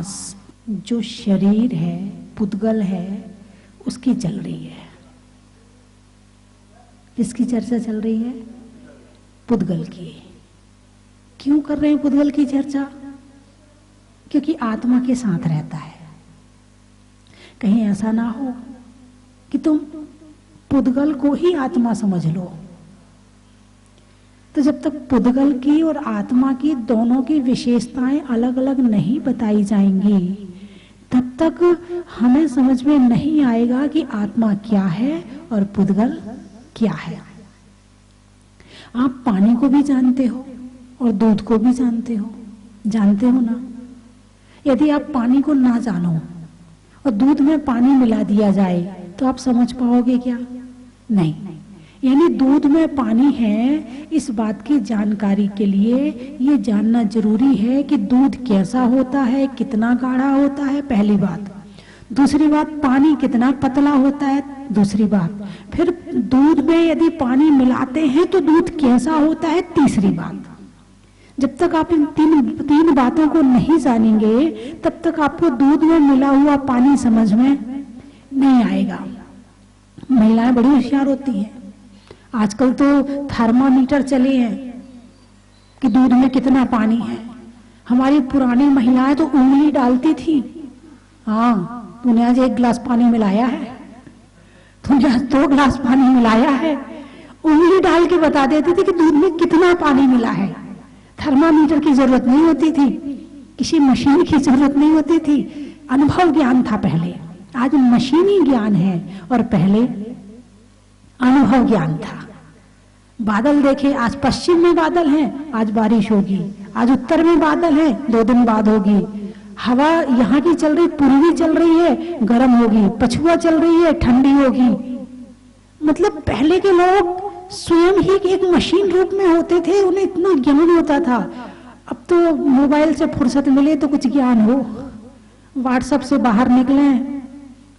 आस जो शरीर है, पुद्गल है, उसकी चल रही है। किसकी चर्चा चल रही है? पुद्गल की। क्यों कर रहे हैं पुद्गल की चर्चा? क्योंकि आत्मा के साथ रहता है। कहीं ऐसा ना हो कि तुम पुद्गल को ही आत्मा समझ लो। तो जब तक पुद्गल की और आत्मा की दोनों की विशेषताएं अलग अलग नहीं बताई जाएंगी, तब तक हमें समझ में नहीं आएगा कि आत्मा क्या है और पुद्गल क्या है। आप पानी को भी जानते हो और दूध को भी जानते हो ना। यदि आप पानी को ना जानो और दूध में पानी मिला दिया जाए तो आप समझ पाओगे क्या? नहीं। यानी दूध में पानी है, इस बात की जानकारी के लिए ये जानना जरूरी है कि दूध कैसा होता है, कितना गाढ़ा होता है, पहली बात। दूसरी बात, पानी कितना पतला होता है, दूसरी बात। फिर दूध में यदि पानी मिलाते हैं तो दूध कैसा होता है, तीसरी बात। जब तक आप इन तीन बातों को नहीं जानेंगे तब तक आपको दूध में मिला हुआ पानी समझ में नहीं आएगा। महिलाएं बड़ी होशियार होती हैं। आजकल तो थर्मामीटर चले हैं कि दूध में कितना पानी है। हमारी पुरानी महिलाएं तो उंगली डालती थी। हाँ, तूने आज 1 गिलास पानी मिलाया है, तूने आज 2 गिलास पानी मिलाया है। उंगली डाल के बता देती थी कि दूध में कितना पानी मिला है। थर्मामीटर की जरूरत नहीं होती थी, किसी मशीन की जरूरत नहीं होती थी। अनुभव ज्ञान था पहले, आज मशीनी ज्ञान है और पहले अनुभव ज्ञान था। बादल देखे, आज पश्चिम में बादल हैं, आज बारिश होगी। आज उत्तर में बादल है, 2 दिन बाद होगी। हवा यहाँ की चल रही, पूर्वी चल रही है, गर्म होगी। पछुआ चल रही है, ठंडी होगी। मतलब पहले के लोग स्वयं ही एक मशीन रूप में होते थे, उन्हें इतना ज्ञान होता था। अब तो मोबाइल से फुर्सत मिले तो कुछ ज्ञान हो, व्हाट्सएप से बाहर निकले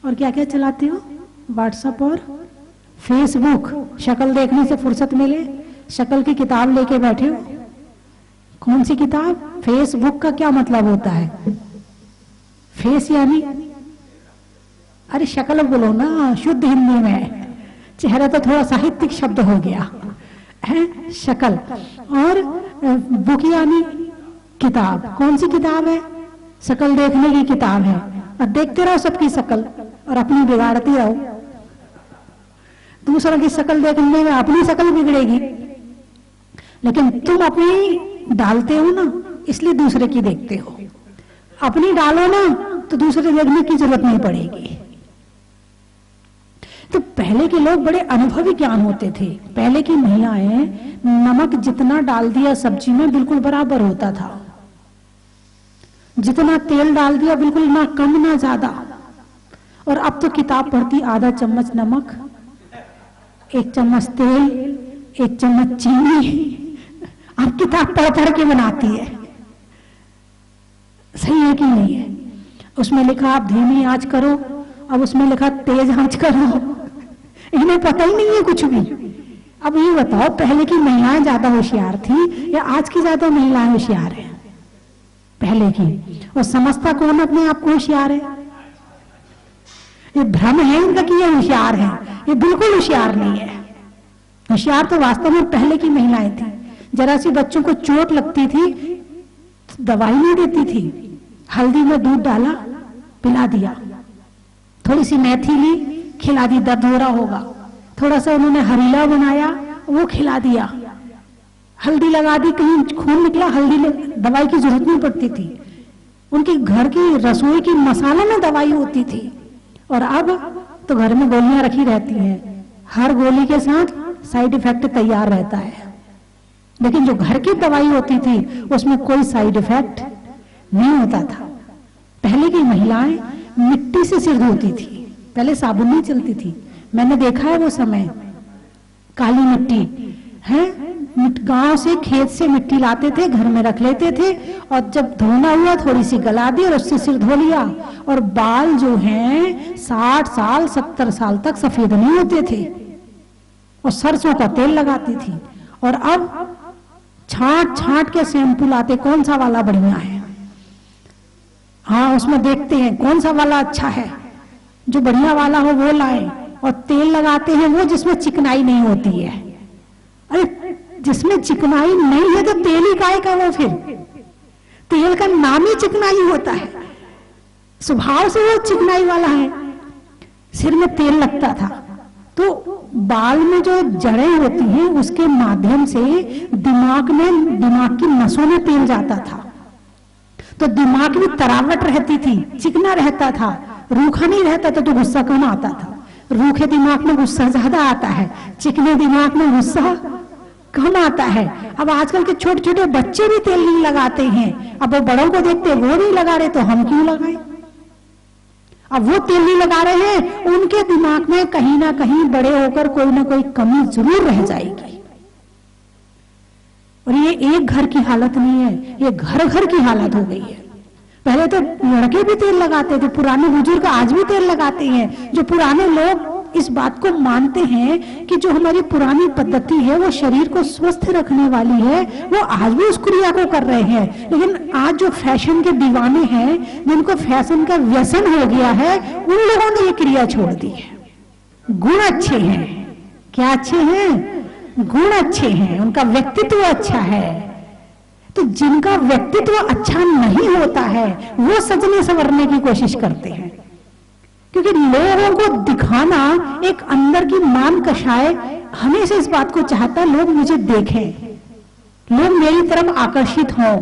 और क्या क्या चलाते हो, व्हाट्सएप और फेसबुक। शक्ल देखने से फुर्सत मिले, शक्ल की किताब लेके बैठे हो। कौन सी किताब? फेसबुक का क्या मतलब होता है? फेस यानी, अरे शक्ल बोलो ना शुद्ध हिंदी में। चेहरा तो थोड़ा साहित्यिक शब्द हो गया है, शक्ल। और बुक यानी किताब। कौन सी किताब है? शक्ल देखने की किताब है। और देखते रहो सबकी शक्ल और अपनी बिगाड़ती रहो। दूसरों की शक्ल देखने में अपनी शक्ल बिगड़ेगी, लेकिन तुम अपनी डालते हो ना, इसलिए दूसरे की देखते हो। अपनी डालो ना तो दूसरे देखने की जरूरत नहीं पड़ेगी। तो पहले के लोग बड़े अनुभवी ज्ञान होते थे। पहले की महिलाएं, नमक जितना डाल दिया सब्जी में बिल्कुल बराबर होता था। जितना तेल डाल दिया बिल्कुल ना कम ना ज्यादा। और अब तो किताब पढ़ती, आधा चम्मच नमक, 1 चम्मच तेल, 1 चम्मच चीनी। अब किताब पढ़ पढ़ के बनाती है। सही है कि नहीं है? उसमें लिखा आप धीमी आंच करो, अब उसमें लिखा तेज आंच करो। इन्हें पता ही नहीं है कुछ भी। अब ये बताओ, पहले की महिलाएं ज्यादा होशियार थी या आज की ज्यादा महिलाएं होशियार हैं? पहले की। और समझता कौन अपने आप को होशियार है? ये भ्रम है इनका कि ये होशियार है। ये बिल्कुल होशियार नहीं है। होशियार तो वास्तव में पहले की महिलाएं थी। जरा सी बच्चों को चोट लगती थी, दवाई नहीं देती थी, हल्दी में दूध डाला, पिला दिया। थोड़ी सी मेथी ली, खिला दी, दर्द हो रहा होगा। थोड़ा सा उन्होंने हरीला बनाया, वो खिला दिया। हल्दी लगा दी, कहीं खून निकला, दवाई की जरूरत नहीं पड़ती थी। उनके घर की रसोई की मसालों में दवाई होती थी। और अब तो घर में गोलियां रखी रहती हैं, हर गोली के साथ साइड इफेक्ट तैयार रहता है। लेकिन जो घर की दवाई होती थी उसमें कोई साइड इफेक्ट नहीं होता था। पहले की महिलाएं मिट्टी से सिर धोती थी, पहले साबुन नहीं चलती थी। मैंने देखा है वो समय, काली मिट्टी है, गांव से खेत से मिट्टी लाते थे, घर में रख लेते थे, और जब धोना हुआ थोड़ी सी गला दी और उससे सिर धो लिया। और बाल जो हैं 60 साल 70 साल तक सफेद नहीं होते थे, और सरसों का तेल लगाती थी। और अब छाट छाट के शैम्पू लाते, कौन सा वाला बढ़िया है। हाँ, उसमें देखते हैं कौन सा वाला अच्छा है, जो बढ़िया वाला हो वो लाए, और तेल लगाते हैं वो जिसमें चिकनाई नहीं होती है। अरे जिसमें चिकनाई नहीं है तो तेल ही काहे का, वो फिर तेल का नाम ही चिकनाई होता है, स्वभाव से वो चिकनाई वाला है। सिर में तेल लगता था तो बाल में जो जड़ें होती हैं उसके माध्यम से दिमाग की नसों में तेल जाता था, तो दिमाग में तरावट रहती थी, चिकना रहता था, रूखा नहीं रहता था, तो गुस्सा कम आता था। रूखे दिमाग में गुस्सा ज्यादा आता है, चिकने दिमाग में गुस्सा कम आता है। अब आजकल के छोटे छोटे बच्चे भी तेल नहीं लगाते हैं, अब वो बड़ों को देखते वो नहीं लगा रहे तो हम क्यों लगाएं। अब वो तेल नहीं लगा रहे हैं, उनके दिमाग में कहीं ना कहीं बड़े होकर कोई ना कोई कमी जरूर रह जाएगी। और ये एक घर की हालत नहीं है, ये घर घर की हालत हो गई है। पहले तो लड़के भी तेल लगाते थे, पुराने बुजुर्ग आज भी तेल लगाते हैं। जो पुराने लोग इस बात को मानते हैं कि जो हमारी पुरानी पद्धति है वो शरीर को स्वस्थ रखने वाली है, वो आज भी उस क्रिया को कर रहे हैं। लेकिन आज जो फैशन के दीवाने हैं, जिनको फैशन का व्यसन हो गया है, उन लोगों ने ये क्रिया छोड़ दी है। गुण अच्छे हैं, क्या अच्छे हैं? गुण अच्छे हैं, उनका व्यक्तित्व अच्छा है। तो जिनका व्यक्तित्व अच्छा नहीं होता है वो सजने संवरने की कोशिश करते हैं, क्योंकि लोगों को दिखाना एक अंदर की मान कषाय हमेशा इस बात को चाहता है, लोग मुझे देखें, लोग मेरी तरफ आकर्षित हों,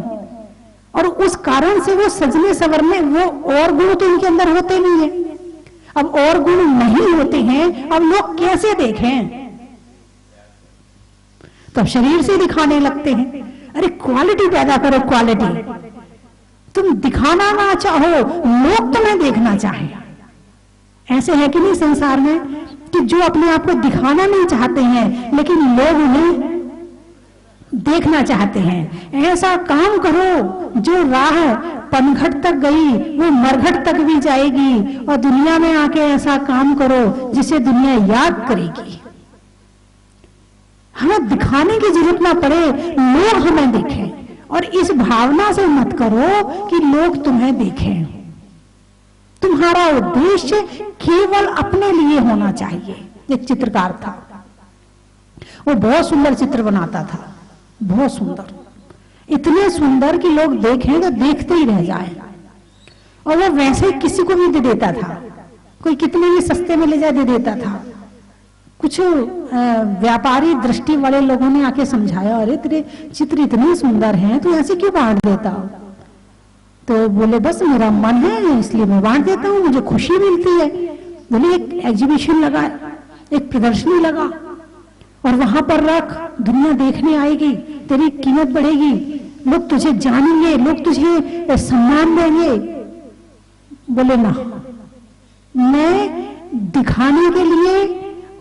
और उस कारण से वो सजने संवरने, वो और गुण तो इनके अंदर होते नहीं है। अब और गुण नहीं होते हैं, अब लोग कैसे देखें? तो शरीर से दिखाने लगते हैं। अरे क्वालिटी पैदा करो, क्वालिटी। तुम दिखाना ना चाहो, लोग तुम्हें देखना चाहें। ऐसे है कि नहीं संसार में कि जो अपने आप को दिखाना नहीं चाहते हैं लेकिन लोग उन्हें देखना चाहते हैं। ऐसा काम करो जो राह पनघट तक गई वो मरघट तक भी जाएगी, और दुनिया में आके ऐसा काम करो जिसे दुनिया याद करेगी। हमें दिखाने की जरूरत ना पड़े, लोग हमें देखें, और इस भावना से मत करो कि लोग तुम्हें देखें। तुम्हारा उद्देश्य केवल अपने लिए होना चाहिए। एक चित्रकार था, वो बहुत सुंदर चित्र बनाता था, बहुत सुंदर, इतने सुंदर कि लोग देखें तो देखते ही रह जाए, और वो वैसे किसी को भी दे देता था, कोई कितने भी सस्ते में ले जाए दे देता था। कुछ व्यापारी दृष्टि वाले लोगों ने आके समझाया, अरे तेरे चित्र इतने सुंदर हैं तो ऐसे क्यों बांट देता हो? तो बोले बस मेरा मन है इसलिए मैं बांट देता हूँ, मुझे खुशी मिलती है। बोले एक एग्जीबिशन लगा, एक प्रदर्शनी लगा, और वहां पर रख, दुनिया देखने आएगी, तेरी कीमत बढ़ेगी, लोग तुझे जानेंगे, लोग तुझे सम्मान देंगे। बोले ना, मैं दिखाने के लिए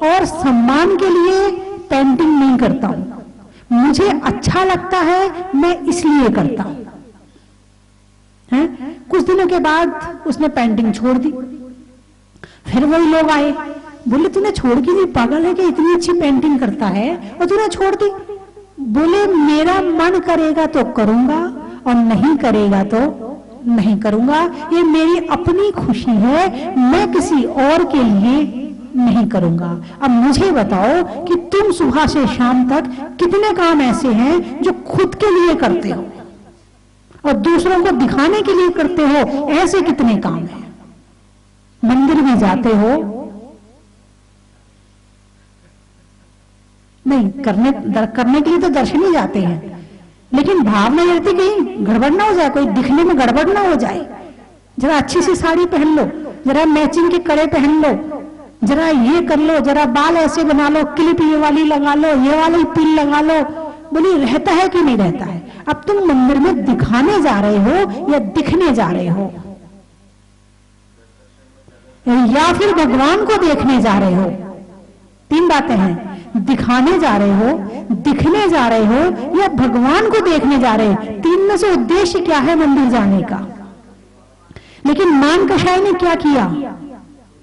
और सम्मान के लिए पेंटिंग नहीं करता हूं, मुझे अच्छा लगता है, मैं इसलिए करता हूं। कुछ दिनों के बाद उसने पेंटिंग छोड़ दी। फिर वही लोग आए, बोले तूने छोड़ की, पागल है कि इतनी अच्छी पेंटिंग करता है और तूने छोड़ दी? बोले मेरा मन करेगा तो करूंगा और नहीं करेगा तो नहीं करूंगा, ये मेरी अपनी खुशी है, मैं किसी और के लिए नहीं करूंगा। अब मुझे बताओ कि तुम सुबह से शाम तक कितने काम ऐसे हैं जो खुद के लिए करते हो और दूसरों को दिखाने के लिए करते हो? ऐसे कितने काम हैं। मंदिर भी जाते हो, नहीं करने के लिए तो दर्शन ही जाते हैं, लेकिन भावना ये रहती कहीं गड़बड़ ना हो जाए, कोई दिखने में गड़बड़ ना हो जाए। जरा अच्छी सी साड़ी पहन लो, जरा मैचिंग के कड़े पहन लो, जरा ये कर लो, जरा बाल ऐसे बना लो, क्लिप ये वाली लगा लो, ये वाली पिन लगा लो। बोली रहता है कि नहीं रहता है? अब तुम मंदिर में दिखाने जा रहे हो या दिखने जा रहे हो, या फिर भगवान को देखने जा रहे हो? तीन बातें हैं, दिखाने जा रहे हो, दिखने जा रहे हो, या भगवान को देखने जा रहे हो। तीन में से उद्देश्य क्या है मंदिर जाने का? लेकिन मान कषाय ने क्या किया?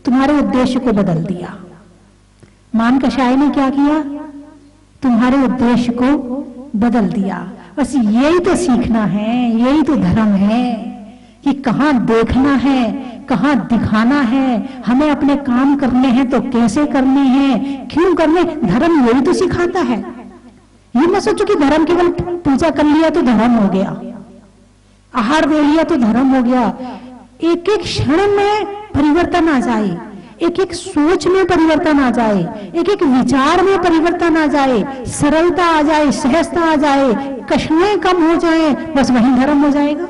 तुम्हारे उद्देश्य को बदल दिया। मान कषाय ने क्या किया? तुम्हारे उद्देश्य को बदल दिया। बस यही तो सीखना है, यही तो धर्म है, कि कहाँ देखना है, कहाँ दिखाना है, हमें अपने काम करने हैं तो कैसे करने हैं, क्यों करने। धर्म यही तो सिखाता है। ये मत सोचो कि धर्म केवल पूजा कर लिया तो धर्म हो गया, आहार दे लिया तो धर्म हो गया। एक एक क्षण में परिवर्तन आ जाए, एक एक सोच में परिवर्तन आ जाए, एक एक विचार में परिवर्तन आ जाए, सरलता आ जाए, सहजता आ जाए, कष्टें कम हो जाए, बस वही धर्म हो जाएगा।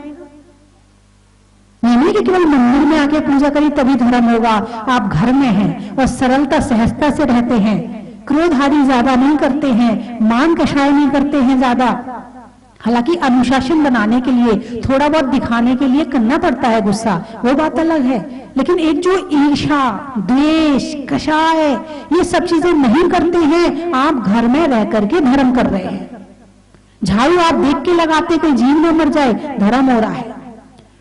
नहीं कि केवल मंदिर में आके पूजा करी तभी धर्म होगा। आप घर में हैं और सरलता सहजता से रहते हैं, क्रोध आदि ज्यादा नहीं करते हैं, मान कषाय नहीं करते हैं ज्यादा। हालांकि अनुशासन बनाने के लिए थोड़ा बहुत दिखाने के लिए करना पड़ता है गुस्सा, वो बात अलग है। लेकिन एक जो ईर्ष्या, द्वेष, कषाय, ये सब चीजें नहीं करते हैं, आप घर में रह करके धर्म कर रहे हैं। झाड़ू आप देख के लगाते, कोई जीव न मर जाए, धर्म हो रहा है।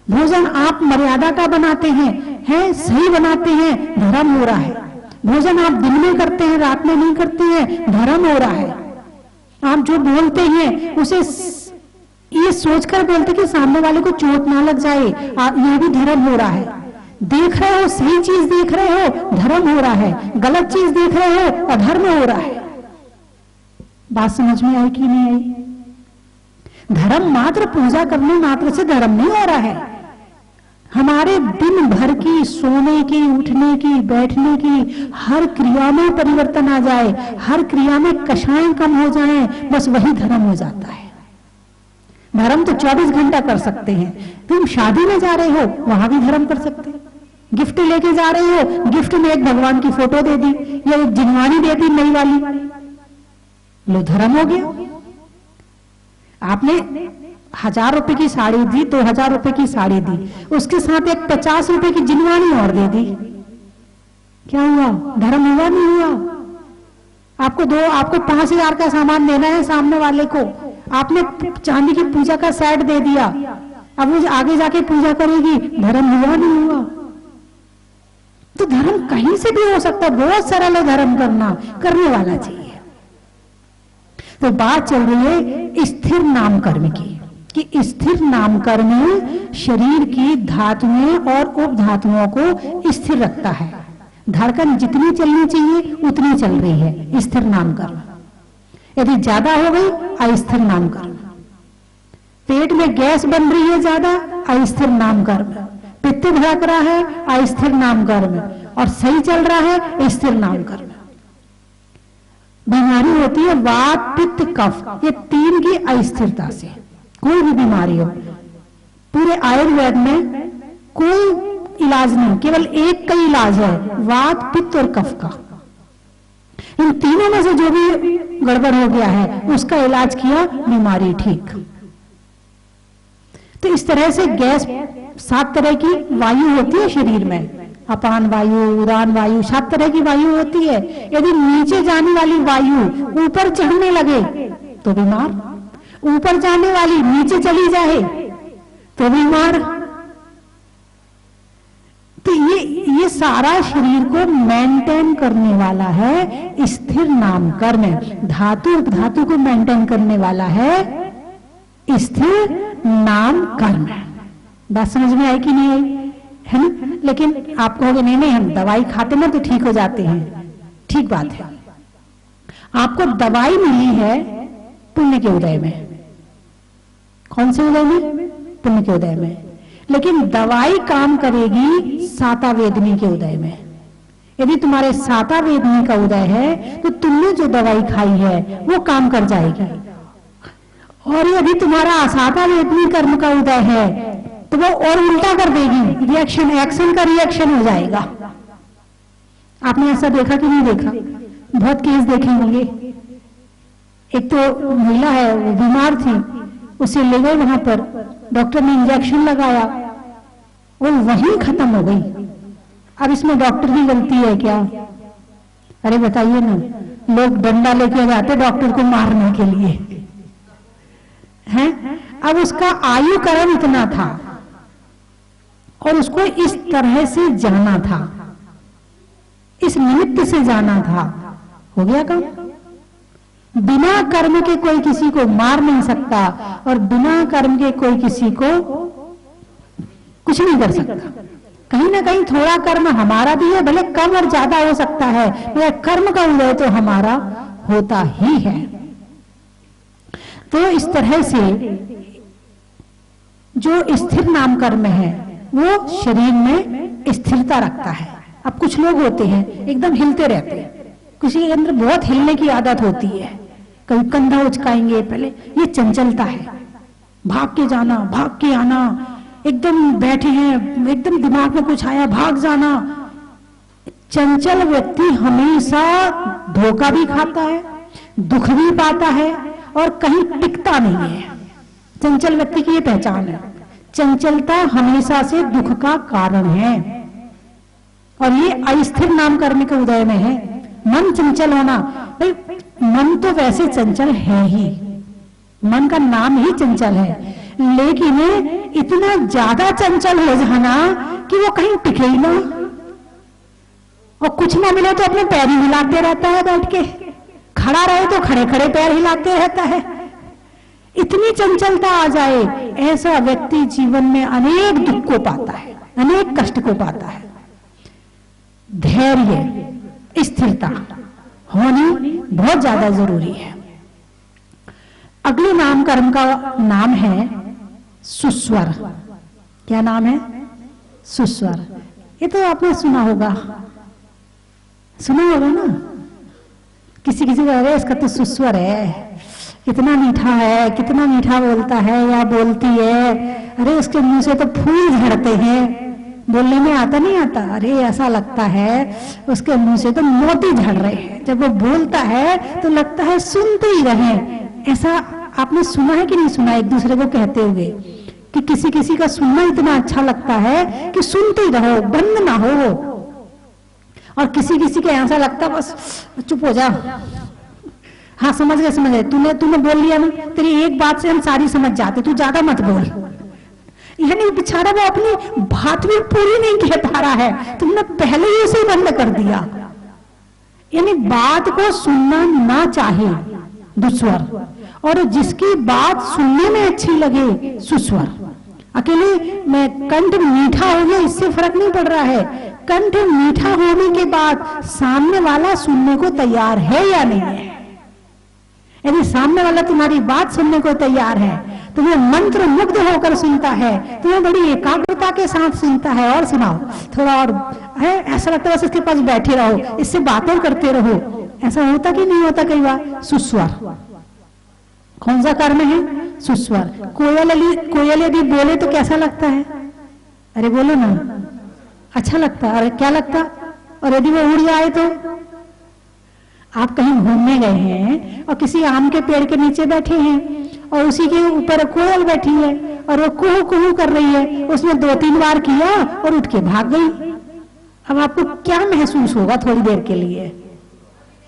भोजन आप मर्यादा का बनाते हैं सही बनाते हैं, धर्म हो रहा है। भोजन आप दिन में करते हैं, रात में नहीं करते हैं, धर्म हो रहा है। आप जो बोलते हैं उसे ये सोचकर बोलते कि सामने वाले को चोट ना लग जाए, ये भी धर्म हो रहा है। देख रहे हो, सही चीज देख रहे हो, धर्म हो रहा है। गलत चीज देख रहे हो, अधर्म हो रहा है। बात समझ में आई कि नहीं आई? धर्म मात्र पूजा करने मात्र से धर्म नहीं हो रहा है। हमारे दिन भर की सोने की, उठने की, बैठने की हर क्रिया में परिवर्तन आ जाए, हर क्रिया में कषाय कम हो जाए, बस वही धर्म हो जाता है। धर्म तो 24 घंटा कर सकते हैं। तुम शादी में जा रहे हो, वहां भी धर्म कर सकते हैं। गिफ्ट लेके जा रहे हो, गिफ्ट में एक भगवान की फोटो दे दी या एक जिनवानी दे दी नई वाली, लो धर्म हो गया। आपने 1000 रुपए की साड़ी दी, 2000 रुपए की साड़ी दी, उसके साथ एक 50 रुपए की जिनवानी और दे दी, क्या हुआ? धर्म हुआ नहीं हुआ? आपको 5000 का सामान देना है सामने वाले को, आपने चांदी की पूजा का सेट दे दिया, अब वो आगे जाके पूजा करेगी, धर्म हुआ नहीं हुआ? तो धर्म कहीं से भी हो सकता है, बहुत सरल है धर्म करना, करने वाला चाहिए। तो बात चल रही है स्थिर नाम कर्म की, कि स्थिर नाम कर्म शरीर की धातुओं और उपधातुओं को स्थिर रखता है। धड़कन जितनी चलनी चाहिए उतनी चल रही है, स्थिर नाम कर्म। यदि ज्यादा हो गई, अस्थिर नाम कर्म। पेट में गैस बन रही है ज्यादा, अस्थिर नाम कर्म। पित्त भड़क रहा है, अस्थिर नाम कर्म। और सही चल रहा है, स्थिर नाम कर्म। बीमारी होती है वात, पित्त, कफ, ये तीन की अस्थिरता से कोई भी बीमारी हो। पूरे आयुर्वेद में कोई इलाज नहीं, केवल एक का इलाज है, वात, पित्त और कफ का। इन तीनों में से जो भी गड़बड़ हो गया है उसका इलाज किया, बीमारी ठीक। तो इस तरह से गैस, 7 तरह की वायु होती है शरीर में, अपान वायु, उदान वायु, 7 तरह की वायु होती है। यदि नीचे जाने वाली वायु ऊपर चढ़ने लगे तो बीमार, ऊपर जाने वाली नीचे चली जाए तो बीमार। तो ये सारा शरीर को मेंटेन करने वाला है स्थिर नाम कर्म। धातु उपधातु को मेंटेन करने वाला है स्थिर नाम कर्म। बात समझ में आई कि नहीं आई? है ना? लेकिन आप कहोगे नहीं हम दवाई खाते ना तो ठीक हो जाते हैं। ठीक बात है, आपको दवाई मिली है पुण्य के उदय में। कौन से उदय में? पुण्य के उदय में। लेकिन दवाई काम करेगी साता वेदनी के उदय में। यदि तुम्हारे साता वेदनी का उदय है तो तुमने जो दवाई खाई है वो काम कर जाएगी। और यदि तुम्हारा असाता वेदनी कर्म का उदय है तो वो और उल्टा कर देगी, रिएक्शन, एक्शन का रिएक्शन हो जाएगा। आपने ऐसा देखा कि नहीं देखा? बहुत केस देखे होंगे। एक तो महिला है, वो बीमार थी, उसे ले गए वहां पर, डॉक्टर ने इंजेक्शन लगाया, वो वहीं खत्म हो गई। अब इसमें डॉक्टर की गलती है क्या? अरे बताइए ना, लोग डंडा लेके जाते डॉक्टर को मारने के लिए हैं। अब उसका आयु कर्म इतना था और उसको इस तरह से जाना था, इस निमित्त से जाना था, हो गया काम। बिना कर्म के कोई किसी को मार नहीं सकता और बिना कर्म के कोई किसी को कुछ नहीं कर सकता। कहीं ना कहीं थोड़ा कर्म हमारा भी है, भले कम और ज्यादा हो सकता है, मगर कर्म का उदय तो हमारा होता ही है। तो इस तरह से जो स्थिर नाम कर्म है वो शरीर में स्थिरता रखता है। अब कुछ लोग होते हैं एकदम हिलते रहते हैं, किसी के अंदर बहुत हिलने की आदत होती है, कभी कंधा उचकाएंगे, पहले ये चंचलता है, भाग के जाना, भाग के आना, एकदम बैठे हैं, एकदम दिमाग में कुछ आया भाग जाना। चंचल व्यक्ति हमेशा धोखा भी खाता है, दुख भी पाता है और कहीं टिकता नहीं है। चंचल व्यक्ति की ये पहचान है। चंचलता हमेशा से दुख का कारण है और ये अस्थिर नाम कर्म के उदय में है। मन चंचल होना, भाई मन तो वैसे चंचल है ही, मन का नाम ही चंचल है, लेकिन इतना ज्यादा चंचल हो जाना कि वो कहीं टिके ही ना, और कुछ ना मिले तो अपने पैर ही हिलाते रहता है, बैठ के खड़ा रहे तो खड़े खड़े पैर हिलाते रहता है। इतनी चंचलता आ जाए, ऐसा व्यक्ति जीवन में अनेक दुख को पाता है, अनेक कष्ट को पाता है। धैर्य, स्थिरता होनी बहुत ज्यादा जरूरी है। अगले नाम कर्म का नाम है सुस्वर। क्या नाम है? सुस्वर। ये तो आपने सुना होगा, सुना होगा ना। किसी किसी को अरे इसका तो सुस्वर है, कितना मीठा है, कितना मीठा बोलता है या बोलती है, अरे उसके मुंह से तो फूल झड़ते हैं, बोलने में आता नहीं आता, अरे ऐसा लगता है उसके मुंह से तो मोती झड़ रहे हैं, जब वो बोलता है तो लगता है सुनते ही रहें। ऐसा आपने सुना है कि नहीं सुना, एक दूसरे को कहते हुए कि किसी किसी का सुनना इतना अच्छा लगता है कि सुनते ही रहो, बंद ना हो। और किसी किसी के ऐसा लगता बस चुप हो जा, हाँ समझ गए समझ गए, तूने बोल लिया ना, तेरी एक बात से हम सारी समझ जाते, तू ज्यादा मत बोल। यानी बेचारा वो अपनी बात भी पूरी नहीं कह पा रहा है, तुमने पहले ही उसे बंद कर दिया। यानी बात को सुनना ना चाहे दुस्वर, और जिसकी बात सुनने में अच्छी लगे सुस्वर। अकेले में कंठ मीठा हो गया इससे फर्क नहीं पड़ रहा है, कंठ मीठा होने के बाद सामने वाला सुनने को तैयार है या नहीं है। यदि सामने वाला तुम्हारी बात सुनने को तैयार है, तुम्हें मंत्र मुग्ध होकर सुनता है, तुम्हें बड़ी एकाग्रता के साथ सुनता है, और सुनाओ थोड़ा और है, ऐसा लगता है बस इसके पास बैठे रहो, इससे बातें करते रहो, ऐसा होता कि नहीं होता कई बार। सुस्वर कौन सा कर्म है? सुस्वर। कोयल यदि बोले तो कैसा लगता है? अरे बोलो ना, अच्छा लगता है। अरे क्या लगता? और यदि वो उड़ जाए तो? आप कहीं घूमने गए हैं और किसी आम के पेड़ के नीचे बैठे हैं और उसी के ऊपर कोयल बैठी है और वो कुहू कुहू कर रही है, उसने 2-3 बार किया और उठ के भाग गई। अब आपको क्या महसूस होगा थोड़ी देर के लिए?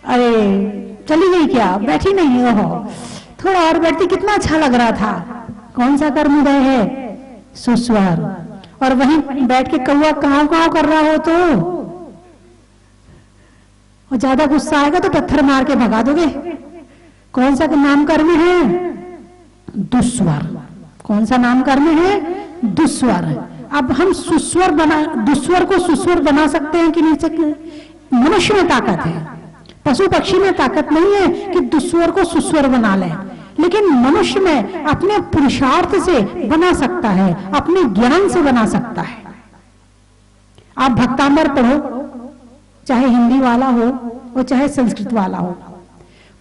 अरे चली गई क्या, बैठी नहीं हो, थोड़ा और बैठती कितना अच्छा लग रहा था। कौन सा कर्म उदय है? सुस्वर। और वहीं बैठ के कौवा काव काव कर रहा हो तो, और ज्यादा गुस्सा आएगा तो पत्थर मार के भगा दोगे। कौन सा नाम कर्म है? दुस्वर। कौन सा नाम कर्म है? दुस्वर। अब हम दुस्वर को सुस्वर बना सकते हैं कि नहीं सकते? मनुष्य में ताकत है, पशु पक्षी में ताकत नहीं है कि दुस्वर को सुस्वर बना ले, लेकिन मनुष्य में अपने पुरुषार्थ से बना सकता है, अपने ज्ञान से बना सकता है। आप भक्तांबर पढ़ो, चाहे हिंदी वाला हो और चाहे संस्कृत वाला हो,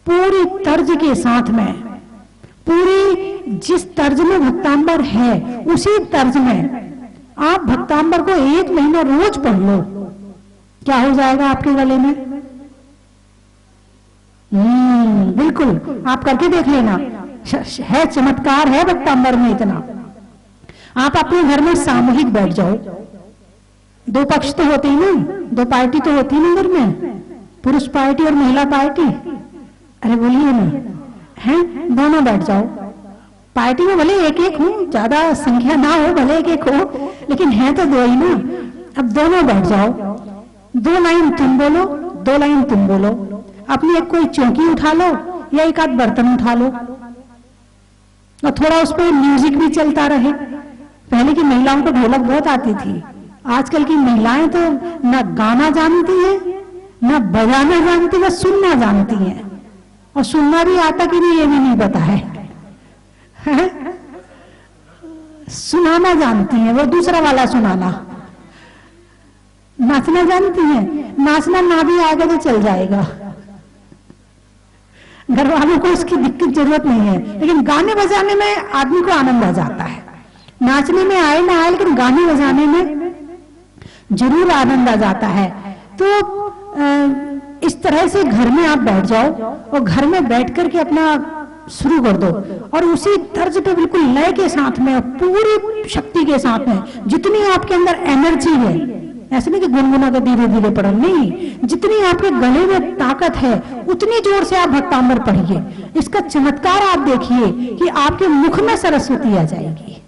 पूरी तर्ज के साथ में, पूरी जिस तर्ज में भक्तांबर है उसी तर्ज में आप भक्तांबर को 1 महीना रोज पढ़ लो, क्या हो जाएगा आपके गले में? बिल्कुल आप करके देख लेना, है चमत्कार है भक्तांबर में इतना। आप अपने घर में सामूहिक बैठ जाओ, 2 पक्ष तो होते ही ना, 2 पार्टी तो होती है घर में, पुरुष पार्टी और महिला पार्टी। अरे बोलिए ना, हैं दोनों बैठ जाओ, पार्टी में भले 1-1 हो, ज्यादा संख्या ना हो, भले 1-1 हो, लेकिन है तो 2 ही ना। अब दोनों बैठ जाओ, 2 लाइन तुम बोलो, 2 लाइन तुम बोलो, अपनी एक कोई चौकी उठा लो या एक आध बर्तन उठा लो और थोड़ा उस पर म्यूजिक भी चलता रहे, पहले की महिलाओं को ढोलक बहुत आती थी, आजकल की महिलाएं तो ना गाना जानती हैं, ना बजाना जानती, ना सुनना जानती हैं। और सुनना भी आता कि नहीं ये भी नहीं पता है। सुनाना जानती हैं, वो दूसरा वाला सुनाना। नाचना जानती हैं, नाचना ना भी आएगा तो चल जाएगा, घर वालों को इसकी दिक्कत जरूरत नहीं है। लेकिन गाने बजाने में आदमी को आनंद आ जाता है। नाचने में आए ना आए, लेकिन गाने बजाने में जरूर आनंद आ जाता है। तो इस तरह से घर में आप बैठ जाओ और घर में बैठ करके अपना शुरू कर दो, और उसी तर्ज पे बिल्कुल लय के साथ में, पूरी शक्ति के साथ में, जितनी आपके अंदर एनर्जी है, ऐसे नहीं कि गुनगुना कर धीरे धीरे पढ़ो, नहीं, जितनी आपके गले में ताकत है उतनी जोर से आप भक्तांबर पढ़िए। इसका चमत्कार आप देखिए कि आपके मुख में सरस्वती आ जाएगी।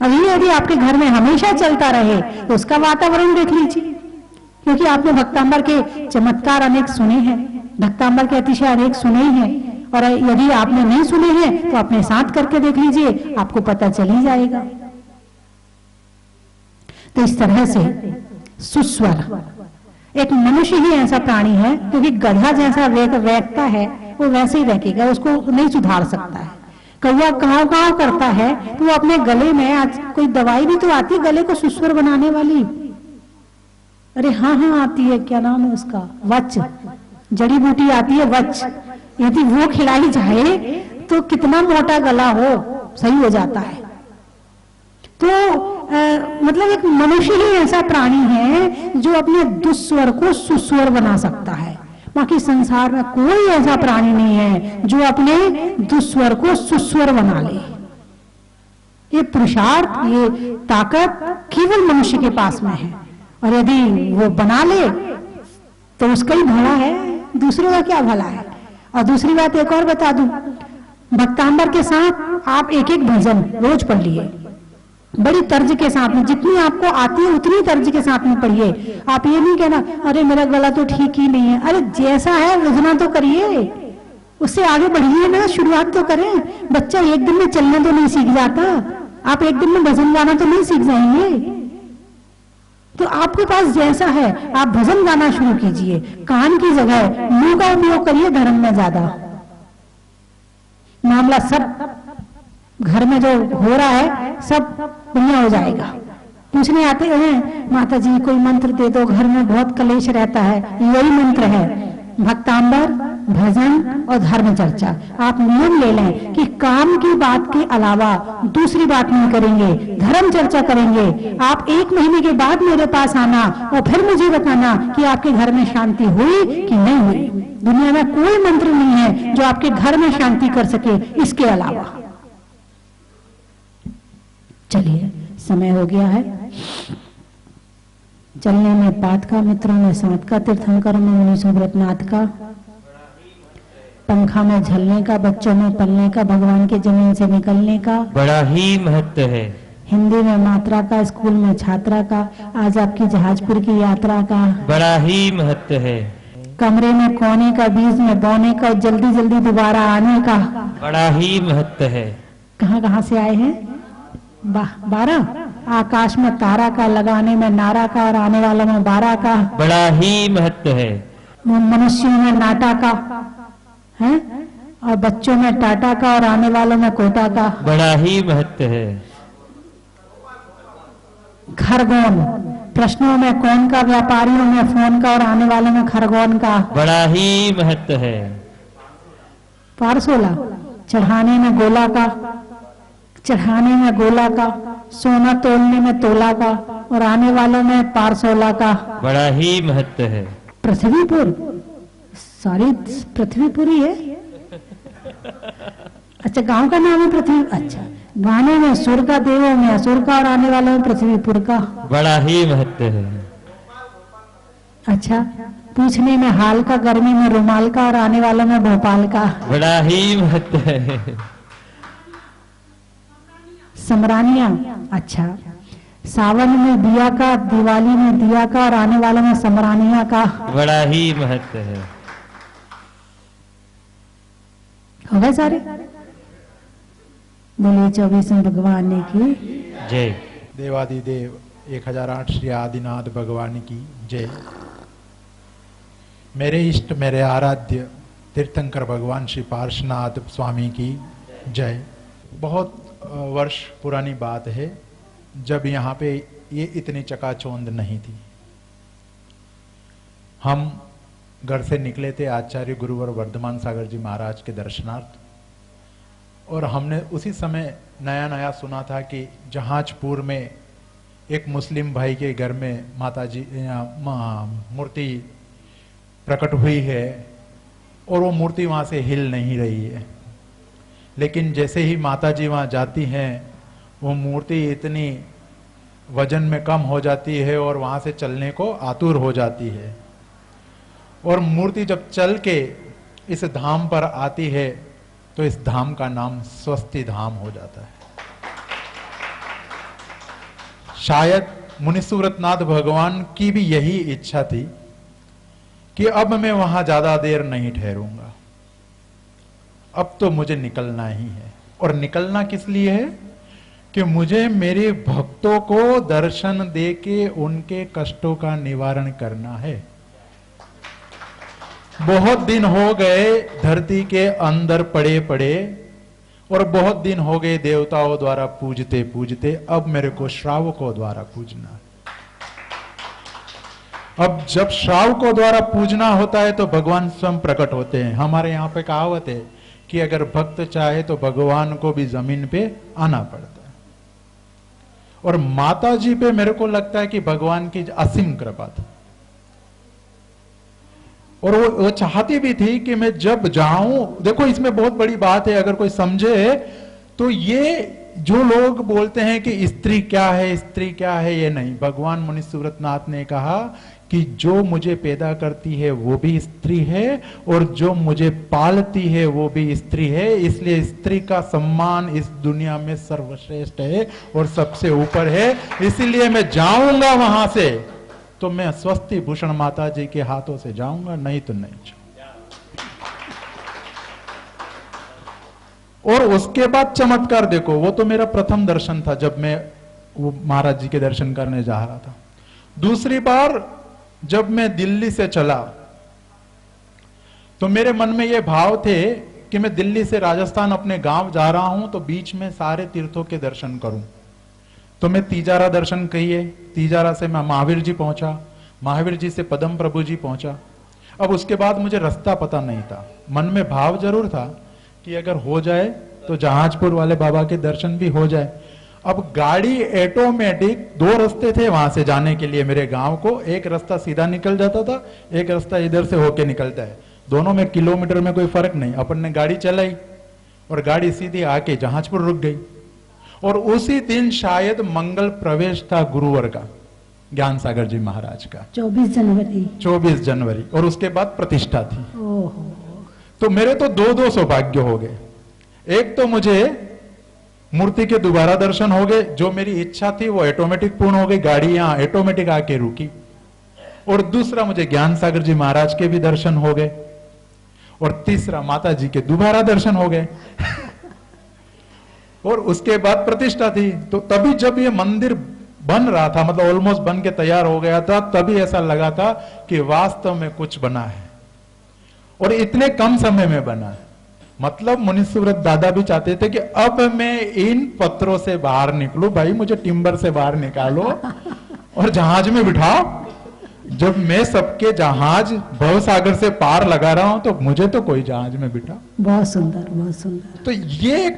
अभी यदि आपके घर में हमेशा चलता रहे तो उसका वातावरण देख लीजिए, क्योंकि आपने भक्तांबर के चमत्कार अनेक सुने हैं, भक्तांबर के अतिशय अनेक सुने हैं, और यदि आपने नहीं सुने हैं तो अपने साथ करके देख लीजिए, आपको पता चल ही जाएगा। तो इस तरह से सुस्वर, एक मनुष्य ही ऐसा प्राणी है, क्योंकि गधा जैसा वेगता है वो वैसे ही रखेगा, उसको नहीं सुधार सकता है। कौवा काव काव करता है तो वो अपने गले में, आज कोई दवाई भी तो आती है गले को सुस्वर बनाने वाली, अरे हाँ हाँ आती है, क्या नाम है उसका, वच, जड़ी बूटी आती है वच, यदि वो खिलाई जाए तो कितना मोटा गला हो सही हो जाता है। तो मतलब एक मनुष्य ही ऐसा प्राणी है जो अपने दुस्वर को सुस्वर बना सकता है। बाकी संसार में कोई ऐसा प्राणी नहीं है जो अपने दुस्वर को सुस्वर बना ले। ये पुरुषार्थ, ये ताकत केवल मनुष्य के पास में है, और यदि वो बना ले तो उसका ही भला है, दूसरों का क्या भला है। और दूसरी बात एक और बता दूं, भक्तांबर के साथ आप एक एक भजन रोज पढ़ लिए, बड़ी तर्ज के साथ में, जितनी आपको आती है उतनी तर्ज के साथ में पढ़िए। आप ये नहीं कहना अरे मेरा गला तो ठीक ही नहीं है, अरे जैसा है वजना तो करिए, उससे आगे बढ़िए ना, शुरुआत तो करें। बच्चा एक दिन में चलना तो नहीं सीख जाता, आप एक दिन में भजन गाना तो नहीं सीख जाएंगे। तो आपके पास जैसा है आप भजन गाना शुरू कीजिए, कान की जगह मुंह का उपयोग करिए, धर्म में ज्यादा। मामला सब घर में जो हो रहा है सब बढ़िया हो जाएगा। पूछने आते हैं माता जी कोई मंत्र दे दो, घर में बहुत कलेश रहता है, यही मंत्र है, भक्तांबर, भजन और धर्म चर्चा। आप नियम ले लें कि काम की बात के अलावा दूसरी बात नहीं करेंगे, धर्म चर्चा करेंगे। आप 1 महीने के बाद मेरे पास आना और फिर मुझे बताना कि आपके घर में शांति हुई कि नहीं हुई। दुनिया में कोई मंत्र नहीं है जो आपके घर में शांति कर सके इसके अलावा। चलिए समय हो गया है, चलने में पात का, मित्रों में सात का, तीर्थंकरों में मुनीसों व्रतनाथ का, पंखा में झलने का, बच्चों में पलने का, भगवान के जमीन से निकलने का बड़ा ही महत्व है। हिंदी में मात्रा का, स्कूल में छात्रा का, आज आपकी जहाजपुर की यात्रा का बड़ा ही महत्व है। कमरे में कोने का, बीज में बोने का, जल्दी जल्दी दोबारा आने का बड़ा ही महत्व है। कहाँ कहाँ से आए हैं? 12। आकाश में तारा का, लगाने में नारा का और आने वालों में 12 का बड़ा ही महत्व है। मनुष्यों में नाटा का है, और बच्चों में टाटा का और आने वालों में कोटा का बड़ा ही महत्व है। खरगोन, प्रश्नों में कौन का, व्यापारियों में फोन का और आने वालों में खरगोन का बड़ा ही महत्व है। पारसोला, चढ़ाने में गोला का, चढ़ाने में गोला का, सोना तोलने में तोला का और आने वालों में पारसोला का बड़ा ही महत्व है। पृथ्वीपुर, सारी पृथ्वीपुर ही है। अच्छा गांव का नाम है पृथ्वी, अच्छा गाने में सुर का, देवों में असुर का और आने वालों में पृथ्वीपुर का बड़ा ही महत्व है। अच्छा पूछने में हाल का, गर्मी में रुमाल का और आने वालों में भोपाल का बड़ा ही महत्व है। समरानिया, अच्छा सावन में दिया का, दिवाली में दिया का और आने वालों में समरानिया का बड़ा ही महत्व है। हो गए सारे? बोले 24वें भगवान की जय। देवादिदेव 1008 श्री आदिनाथ भगवान की जय। मेरे इष्ट मेरे आराध्य तीर्थंकर भगवान श्री पार्श्वनाथ स्वामी की जय। बहुत वर्ष पुरानी बात है जब यहाँ पे ये इतनी चकाचौंध नहीं थी। हम घर से निकले थे आचार्य गुरुवर वर्धमान सागर जी महाराज के दर्शनार्थ, और हमने उसी समय नया नया सुना था कि जहाजपुर में एक मुस्लिम भाई के घर में माताजी मूर्ति प्रकट हुई है और वो मूर्ति वहां से हिल नहीं रही है। लेकिन जैसे ही माताजी वहां जाती हैं वो मूर्ति इतनी वजन में कम हो जाती है और वहां से चलने को आतुर हो जाती है, और मूर्ति जब चल के इस धाम पर आती है तो इस धाम का नाम स्वस्ति धाम हो जाता है। शायद मुनिसुव्रतनाथ भगवान की भी यही इच्छा थी कि अब मैं वहां ज्यादा देर नहीं ठहरूंगा, अब तो मुझे निकलना ही है। और निकलना किस लिए है? कि मुझे मेरे भक्तों को दर्शन देके उनके कष्टों का निवारण करना है। बहुत दिन हो गए धरती के अंदर पड़े पड़े, और बहुत दिन हो गए देवताओं द्वारा पूजते पूजते, अब मेरे को श्रावकों द्वारा पूजना है। अब जब श्रावकों द्वारा पूजना होता है तो भगवान स्वयं प्रकट होते हैं। हमारे यहाँ पे कहावत है कि अगर भक्त चाहे तो भगवान को भी जमीन पे आना पड़ता है, और माता जी पे मेरे को लगता है कि भगवान की असीम कृपा थी, और वो चाहती भी थी कि मैं जब जाऊं। देखो इसमें बहुत बड़ी बात है, अगर कोई समझे तो ये जो लोग बोलते हैं कि स्त्री क्या है स्त्री क्या है, ये नहीं। भगवान मुनिसुव्रतनाथ ने कहा कि जो मुझे पैदा करती है वो भी स्त्री है, और जो मुझे पालती है वो भी स्त्री है। इसलिए स्त्री का सम्मान इस दुनिया में सर्वश्रेष्ठ है और सबसे ऊपर है। इसीलिए मैं जाऊंगा वहां से तो मैं स्वस्ति भूषण माता जी के हाथों से जाऊंगा, नहीं तो नहीं। और उसके बाद चमत्कार देखो, वो तो मेरा प्रथम दर्शन था जब मैं वो महाराज जी के दर्शन करने जा रहा था। दूसरी बार जब मैं दिल्ली से चला तो मेरे मन में ये भाव थे कि मैं दिल्ली से राजस्थान अपने गांव जा रहा हूं तो बीच में सारे तीर्थों के दर्शन करूं। तो मैं तीजारा दर्शन कहिए, तीजारा से मैं महावीर जी पहुंचा, महावीर जी से पदम प्रभु जी पहुंचा। अब उसके बाद मुझे रास्ता पता नहीं था, मन में भाव जरूर था कि अगर हो जाए तो जहाजपुर वाले बाबा के दर्शन भी हो जाए। अब गाड़ी ऑटोमेटिक, दो रास्ते थे वहां से जाने के लिए मेरे गांव को, एक रास्ता सीधा निकल जाता था, एक रास्ता इधर से होके निकलता है। दोनों में किलोमीटर में कोई फर्क नहीं। अपन ने गाड़ी चलाई और गाड़ी सीधी आके जहाजपुर रुक गई। और उसी दिन शायद मंगल प्रवेश था गुरुवर का, ज्ञान सागर जी महाराज का, 24 जनवरी, और उसके बाद प्रतिष्ठा थी। तो मेरे तो दो सौभाग्य हो गए। एक तो मुझे मूर्ति के दोबारा दर्शन हो गए, जो मेरी इच्छा थी वो ऑटोमेटिक पूर्ण हो गई, गाड़ी यहां ऑटोमेटिक आके रुकी। और दूसरा मुझे ज्ञान सागर जी महाराज के भी दर्शन हो गए, और तीसरा माता जी के दोबारा दर्शन हो गए। और उसके बाद प्रतिष्ठा थी। तो तभी जब ये मंदिर बन रहा था, मतलब ऑलमोस्ट बन के तैयार हो गया था, तभी ऐसा लगा था कि वास्तव में कुछ बना है, और इतने कम समय में बना है। मतलब मुनिसुव्रत दादा भी चाहते थे कि अब मैं इन पत्रों से बाहर निकलूं, भाई मुझे टिम्बर से बाहर निकालो और जहाज में बिठाओ। जब मैं सबके जहाज भव सागर से पार लगा रहा हूं तो मुझे तो कोई जहाज में बिठा। बहुत सुंदर, बहुत सुंदर। तो ये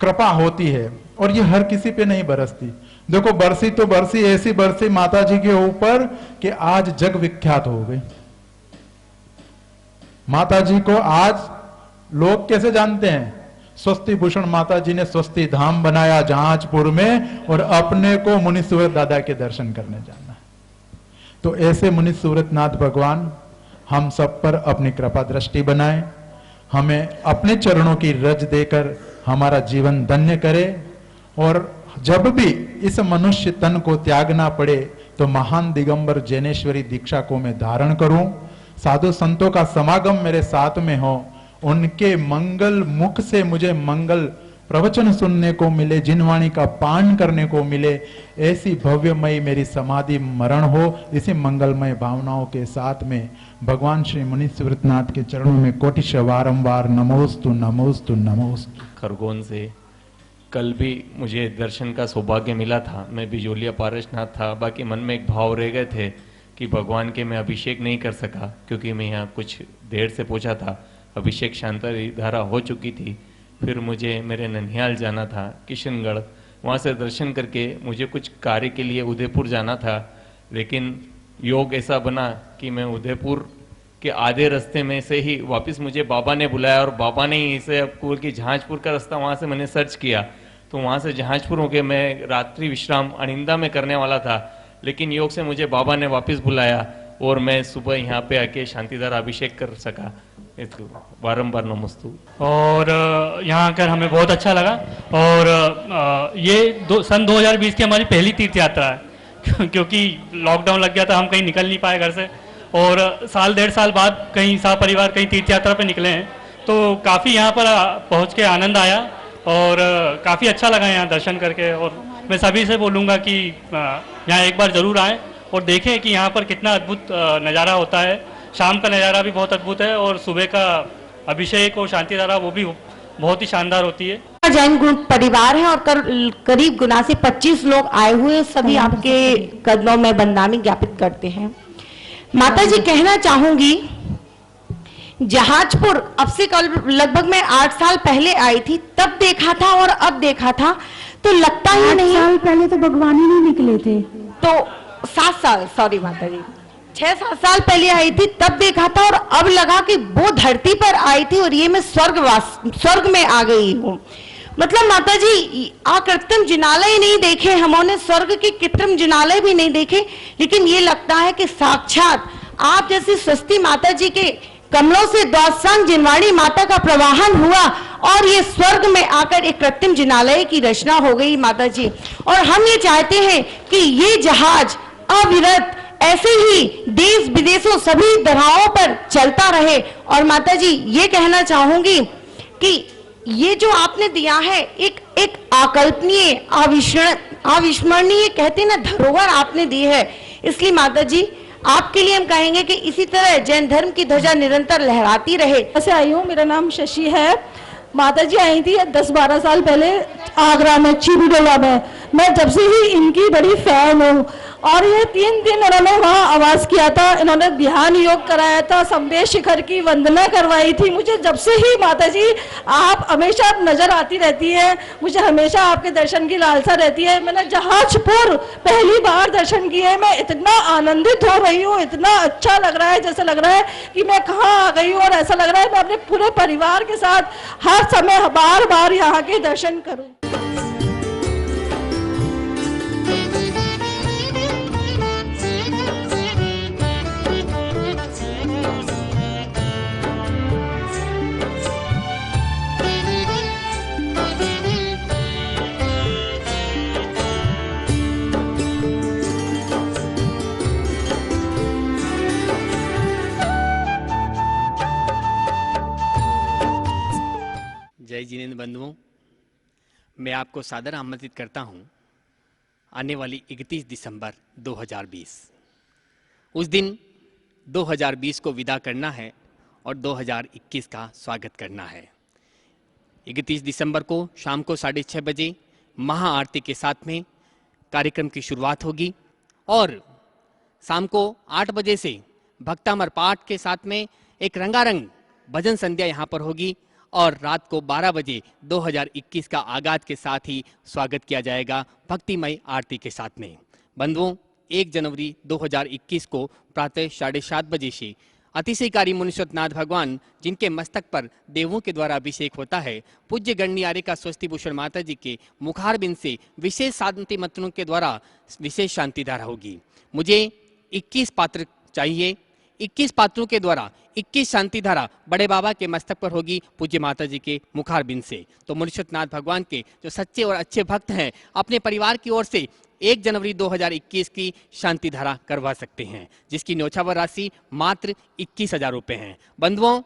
कृपा होती है, और ये हर किसी पे नहीं बरसती। देखो बरसी तो बरसी, ऐसी बरसी माता जी के ऊपर कि आज जग विख्यात हो गई। माता जी को आज लोग कैसे जानते हैं? स्वस्ति भूषण माता जी ने स्वस्ति धाम बनाया जहाजपुर में, और अपने को मुनिसुव्रत दादा के दर्शन करने जाना। तो ऐसे मुनिसुव्रतनाथ भगवान हम सब पर अपनी कृपा दृष्टि बनाए, हमें अपने चरणों की रज देकर हमारा जीवन धन्य करे। और जब भी इस मनुष्य तन को त्यागना पड़े तो महान दिगंबर जैनेश्वरी दीक्षा को मैं धारण करूं, साधु संतों का समागम मेरे साथ में हो, उनके मंगल मुख से मुझे मंगल प्रवचन सुनने को मिले, जिन वाणी का पान करने को मिले, ऐसी भव्यमयी मेरी समाधि मरण हो। इसी मंगलमय भावनाओं के साथ में भगवान श्री मुनीश्वरनाथ के चरणों में कोटिश वारंवार नमोस्तु नमोस्तु नमोस्तु। खरगोन से कल भी मुझे दर्शन का सौभाग्य मिला था। मैं बिजोलिया पारसनाथ था, बाकी मन में एक भाव रह गए थे कि भगवान के मैं अभिषेक नहीं कर सका, क्योंकि मैं यहाँ कुछ देर से पहुँचा था। अभिषेक शांति धारा हो चुकी थी। फिर मुझे मेरे ननिहाल जाना था, किशनगढ़, वहाँ से दर्शन करके मुझे कुछ कार्य के लिए उदयपुर जाना था। लेकिन योग ऐसा बना कि मैं उदयपुर के आधे रास्ते में से ही वापस मुझे बाबा ने बुलाया, और बाबा ने ही इसे आपको कि जहाजपुर का रास्ता, वहाँ से मैंने सर्च किया, तो वहाँ से जहाजपुर होके मैं रात्रि विश्राम अनिंदा में करने वाला था। लेकिन योग से मुझे बाबा ने वापस बुलाया और मैं सुबह यहाँ पे आके शांतिधारा अभिषेक कर सका। बारंबार नमस्तु। और यहाँ आकर हमें बहुत अच्छा लगा। और ये सन 2020 की हमारी पहली तीर्थ यात्रा है क्योंकि लॉकडाउन लग गया था, हम कहीं निकल नहीं पाए घर से, और साल डेढ़ साल बाद कहीं परिवार कहीं तीर्थ यात्रा पे निकले हैं। तो काफ़ी यहाँ पर पहुँच के आनंद आया और काफ़ी अच्छा लगा यहाँ दर्शन करके। और मैं सभी से बोलूँगा कि यहाँ एक बार ज़रूर आएँ और देखें कि यहाँ पर कितना अद्भुत नज़ारा होता है। शाम का नज़ारा भी बहुत अद्भुत है और सुबह का अभिषेक और शांतिधारा वो भी बहुत ही शानदार होती है। जैन ग्रुप परिवार है और करीब गुना से 25 लोग आए हुए, सभी आपके कदमों में बंदामी ज्ञापित करते हैं। माता जी, कहना चाहूंगी, जहाजपुर अब से कल लगभग मैं 8 साल पहले आई थी, तब देखा था और अब देखा था तो लगता ही नहीं। 8 साल पहले तो भगवान ही नहीं निकले थे। तो 7 साल, सॉरी माता जी, 6-7 साल पहले आई थी, तब देखा था और अब लगा कि वो धरती पर आई थी और ये मैं स्वर्ग में आ गई हूँ। मतलब माता जी, कृत्रिम जिनालय नहीं देखे हमने, स्वर्ग के कृत्रिम जिनालय भी नहीं देखे, लेकिन ये लगता है कि साक्षात आप जैसी स्वस्ति माता जी के कमलों से द्वादशांग जिनवाणी माता का प्रवाहन हुआ और ये स्वर्ग में आकर एक कृत्रिम जिनालय की रचना हो गई माता जी। और हम ये चाहते हैं कि ये जहाज अविरत ऐसे ही देश विदेशों सभी दराहों पर चलता रहे। और माता जी, ये कहना चाहूंगी कि ये जो आपने दिया है एक अकल्पनीय, अविस्मरणीय कहते ना धरोहर आपने दी है। इसलिए माता जी, आपके लिए हम कहेंगे कि इसी तरह जैन धर्म की ध्वजा निरंतर लहराती रहे। ऐसे आई हूँ, मेरा नाम शशि है। माता जी आई थी 10-12 साल पहले आगरा में, चीबीडोला में। मैं जब से ही इनकी बड़ी फैन हूँ और ये 3 दिन इन्होंने वहाँ आवाज किया था, इन्होंने ध्यान योग कराया था, संदेश शिखर की वंदना करवाई थी। मुझे जब से ही माता जी आप हमेशा नजर आती रहती है, मुझे हमेशा आपके दर्शन की लालसा रहती है। मैंने जहाजपुर पहली बार दर्शन किए, मैं इतना आनंदित हो रही हूँ, इतना अच्छा लग रहा है, जैसे लग रहा है कि मैं कहाँ आ गई हूँ, और ऐसा लग रहा है मैं अपने पूरे परिवार के साथ हर समय बार बार यहाँ के दर्शन करूँ। जय जिनेंद्र बंधुओं, मैं आपको सादर आमंत्रित करता हूं आने वाली 31 दिसंबर 2020। उस दिन 2020 को विदा करना है और 2021 का स्वागत करना है। 31 दिसंबर को शाम को 6:30 बजे महाआरती के साथ में कार्यक्रम की शुरुआत होगी और शाम को 8 बजे से भक्तामर पाठ के साथ में एक रंगारंग भजन संध्या यहाँ पर होगी और रात को 12 बजे 2021 का आगाज के साथ ही स्वागत किया जाएगा भक्तिमय आरती के साथ में। बंधुओं, 1 जनवरी 2021 को प्रातः 7:30 बजे से अतिशयकारी मुनीश्वरनाथ भगवान, जिनके मस्तक पर देवों के द्वारा अभिषेक होता है, पूज्य गणनीय का स्वस्ति भूषण माता जी के मुखारबिंद से विशेष शांति मंत्रों के द्वारा विशेष शांति धारा होगी। मुझे 21 पात्र चाहिए। 21 पात्रों के द्वारा 21 शांति धारा बड़े बाबा के मस्तक पर होगी पूज्य माता जी के मुखारबिंद से। तो मुनीश्वरनाथ भगवान के जो सच्चे और अच्छे भक्त हैं, अपने परिवार की ओर से 1 जनवरी 2021 की शांति धारा करवा सकते हैं, जिसकी न्योछावर राशि मात्र 21,000 रुपये है। बंधुओं,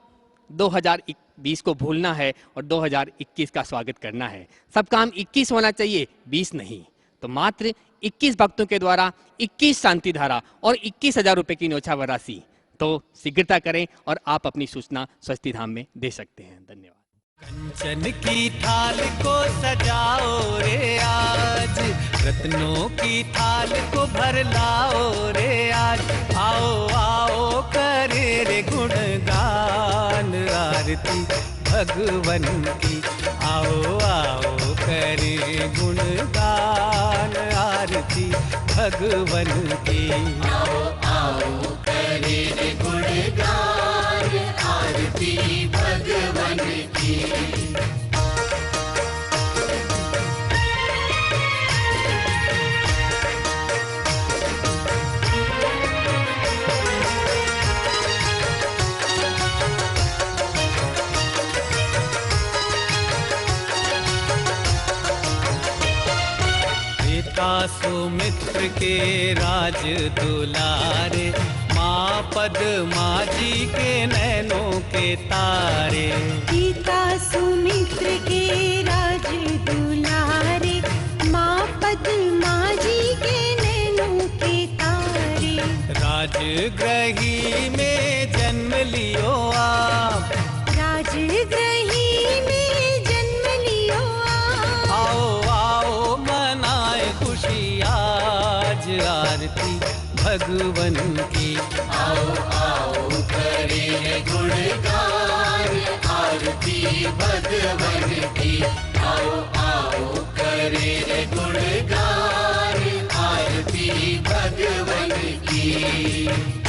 2020 को भूलना है और 2021 का स्वागत करना है। सब काम 21 होना चाहिए, 20 नहीं। तो मात्र 21 भक्तों के द्वारा 21 शांति धारा और 21,000 रुपए की न्योछावर राशि। तो शीघ्रता करें और आप अपनी सूचना स्वस्ति धाम में दे सकते हैं। धन्यवाद। कंचन की थाल को सजाओ रे आज, रत्नों की थाल को भर लाओ रे आज। आओ आओ करे रे गुणगान आरती भगवन की। आओ आओ करे गुणगान आरती भगवन की। आओ आओ करे रे गुणगान आरती भगवन की। सुमित्र के राज दुलारे, माँ पद्मा जी के नैनों के तारे। पिता सुमित्र के राज दुलारे, माँ पद्मा जी के नैनों के तारे। राजगृही में जन्म लियो आप, राजगृही में जन्म लियो आप। आओ आओ मनाए खुशी आज आरती भगवन की। आओ आओ करे गुणगान आरती भगवन की। आओ आओ करे गुणगान आरती भगवन की।